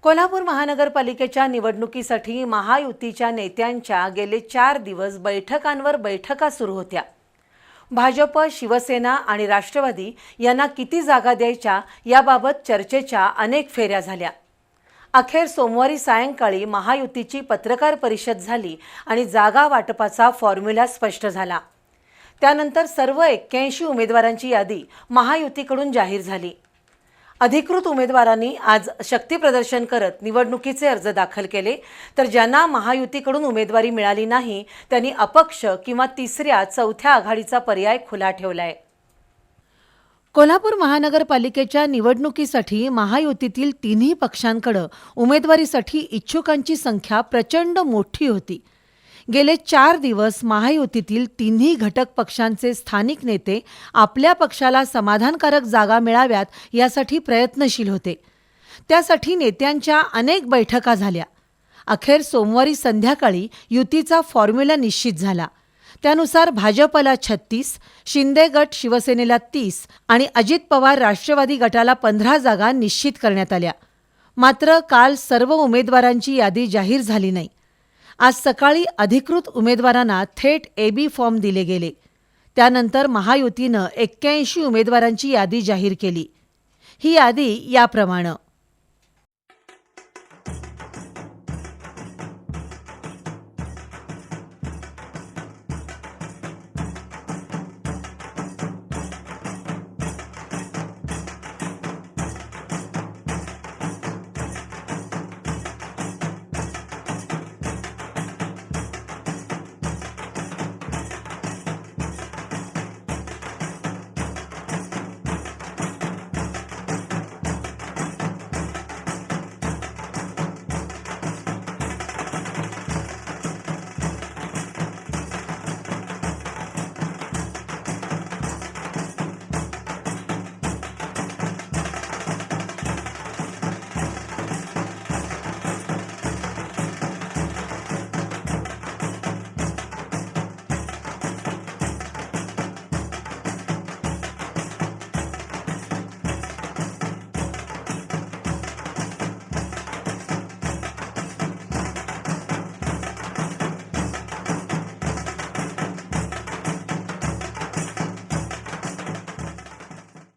कोल्हापूर महानगरपालिकेच्या निवडणुकीसाठी महायुतीच्या नेत्यांच्या गेले 4 दिवस बैठकांवर बैठका सुरू होत्या। भाजप, शिवसेना आणि राष्ट्रवादी यांना किती जागा द्यायच्या याबाबत चर्चेच्या अनेक फेऱ्या झाल्या। अखेर सोमवारी सायंकाळी महायुतीची पत्रकार परिषद झाली आणि जागा वाटपाचा फॉर्म्युला स्पष्ट झाला। त्यानंतर सर्व 81 उमेदवारांची यादी महायुतीकडून जाहीर झाली। अधिकृत उमेदवारांनी आज शक्ती प्रदर्शन करत निवडणुकीचे अर्ज दाखल केले, तर ज्यांना महायुतीकडून उमेदवारी मिळाली नाही त्यांनी अपक्ष किंवा तिसऱ्या चौथ्या आघाडीचा पर्याय खुला ठेवलाय। कोल्हापूर महानगरपालिकेच्या निवडणुकीसाठी महायुतीतील तिन्ही पक्षांकडे उमेदवारीसाठी इच्छुकांची संख्या प्रचंड मोठी होती। गेले 4 दिवस महायुतीतील तिन्ही घटक पक्षांचे स्थानिक नेते आपल्या पक्षाला समाधानकारक जागा मिळाव्यात यासाठी प्रयत्नशील होते। त्यासाठी नेत्यांच्या अनेक बैठका झाल्या। अखेर सोमवारी संध्याकाळी युतीचा फॉर्म्युला निश्चित झाला। त्यानुसार भाजपला 36, शिंदे गट शिवसेनेला 30 आणि अजित पवार राष्ट्रवादी गटाला 15 जागा निश्चित करण्यात आल्या। मात्र काल सर्व उमेदवारांची यादी जाहीर झाली नाही। आज सकाळी अधिकृत उमेदवारांना थेट AB फॉर्म दिले गेले। त्यानंतर महायुतीनं 81 उमेदवारांची यादी जाहीर केली। ही यादी याप्रमाणे: